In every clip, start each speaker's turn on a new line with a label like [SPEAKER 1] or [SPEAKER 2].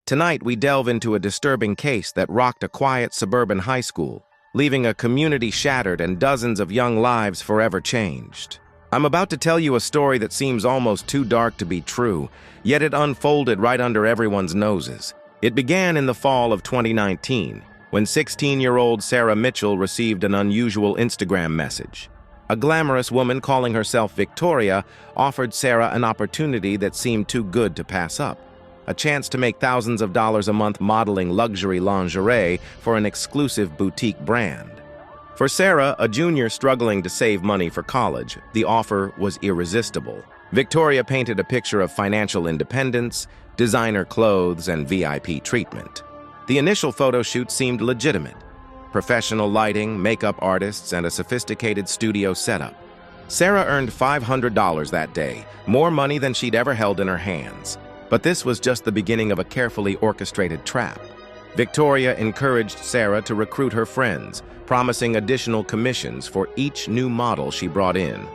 [SPEAKER 1] Tonight, we delve into a disturbing case that rocked a quiet suburban high school, leaving a community shattered and dozens of young lives forever changed. I'm about to tell you a story that seems almost too dark to be true, yet it unfolded right under everyone's noses. It began in the fall of 2019, when 16-year-old Sarah Mitchell received an unusual Instagram message. A glamorous woman calling herself Victoria offered Sarah an opportunity that seemed too good to pass up. A chance to make thousands of dollars a month modeling luxury lingerie for an exclusive boutique brand. For Sarah, a junior struggling to save money for college, the offer was irresistible. Victoria painted a picture of financial independence, designer clothes, and VIP treatment. The initial photo shoot seemed legitimate. Professional lighting, makeup artists, and a sophisticated studio setup. Sarah earned $500 that day, more money than she'd ever held in her hands. But this was just the beginning of a carefully orchestrated trap. Victoria encouraged Sarah to recruit her friends, promising additional commissions for each new model she brought in.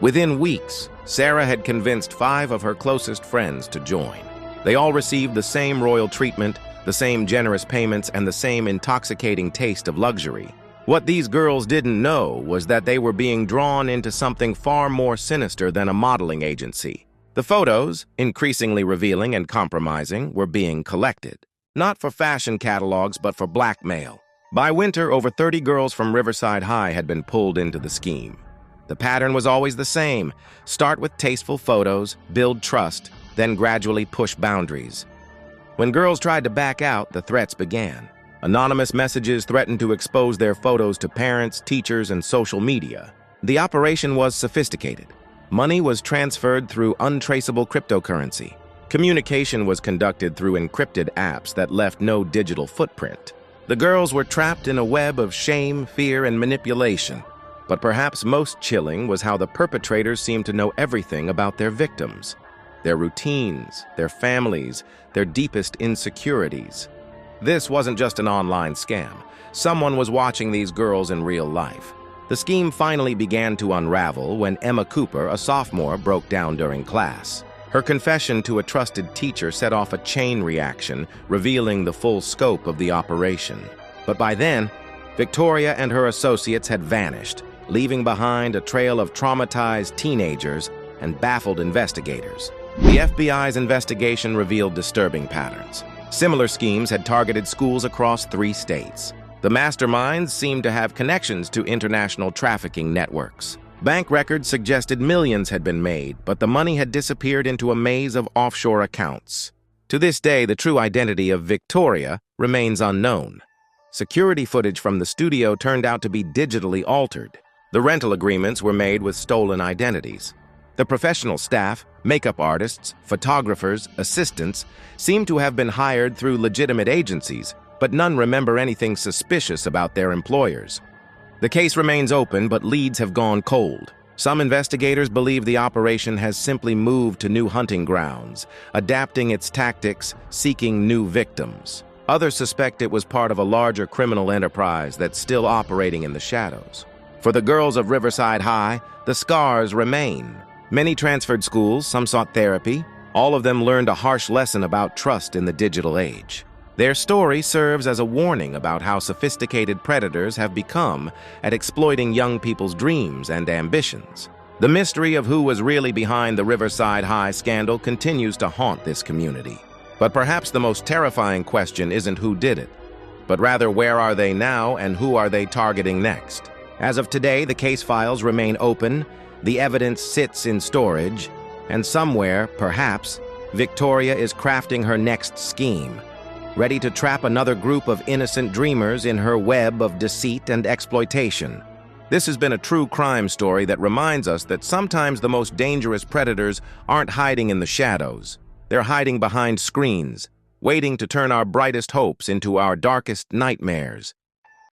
[SPEAKER 1] Within weeks, Sarah had convinced 5 of her closest friends to join. They all received the same royal treatment, the same generous payments, and the same intoxicating taste of luxury. What these girls didn't know was that they were being drawn into something far more sinister than a modeling agency. The photos, increasingly revealing and compromising, were being collected. Not for fashion catalogs, but for blackmail. By winter, over 30 girls from Riverside High had been pulled into the scheme. The pattern was always the same. Start with tasteful photos, build trust, then gradually push boundaries. When girls tried to back out, the threats began. Anonymous messages threatened to expose their photos to parents, teachers, and social media. The operation was sophisticated. Money was transferred through untraceable cryptocurrency. Communication was conducted through encrypted apps that left no digital footprint. The girls were trapped in a web of shame, fear, and manipulation. But perhaps most chilling was how the perpetrators seemed to know everything about their victims. Their routines, their families, their deepest insecurities. This wasn't just an online scam. Someone was watching these girls in real life. The scheme finally began to unravel when Emma Cooper, a sophomore, broke down during class. Her confession to a trusted teacher set off a chain reaction, revealing the full scope of the operation. But by then, Victoria and her associates had vanished, leaving behind a trail of traumatized teenagers and baffled investigators. The FBI's investigation revealed disturbing patterns. Similar schemes had targeted schools across 3 states. The masterminds seemed to have connections to international trafficking networks. Bank records suggested millions had been made, but the money had disappeared into a maze of offshore accounts. To this day, the true identity of Victoria remains unknown. Security footage from the studio turned out to be digitally altered. The rental agreements were made with stolen identities. The professional staff, makeup artists, photographers, assistants, seemed to have been hired through legitimate agencies, but none remember anything suspicious about their employers. The case remains open, but leads have gone cold. Some investigators believe the operation has simply moved to new hunting grounds, adapting its tactics, seeking new victims. Others suspect it was part of a larger criminal enterprise that's still operating in the shadows. For the girls of Riverside High, the scars remain. Many transferred schools, some sought therapy. All of them learned a harsh lesson about trust in the digital age. Their story serves as a warning about how sophisticated predators have become at exploiting young people's dreams and ambitions. The mystery of who was really behind the Riverside High scandal continues to haunt this community. But perhaps the most terrifying question isn't who did it, but rather where are they now and who are they targeting next? As of today, the case files remain open, the evidence sits in storage, and somewhere, perhaps, Victoria is crafting her next scheme, ready to trap another group of innocent dreamers in her web of deceit and exploitation. This has been a true crime story that reminds us that sometimes the most dangerous predators aren't hiding in the shadows. They're hiding behind screens, waiting to turn our brightest hopes into our darkest nightmares.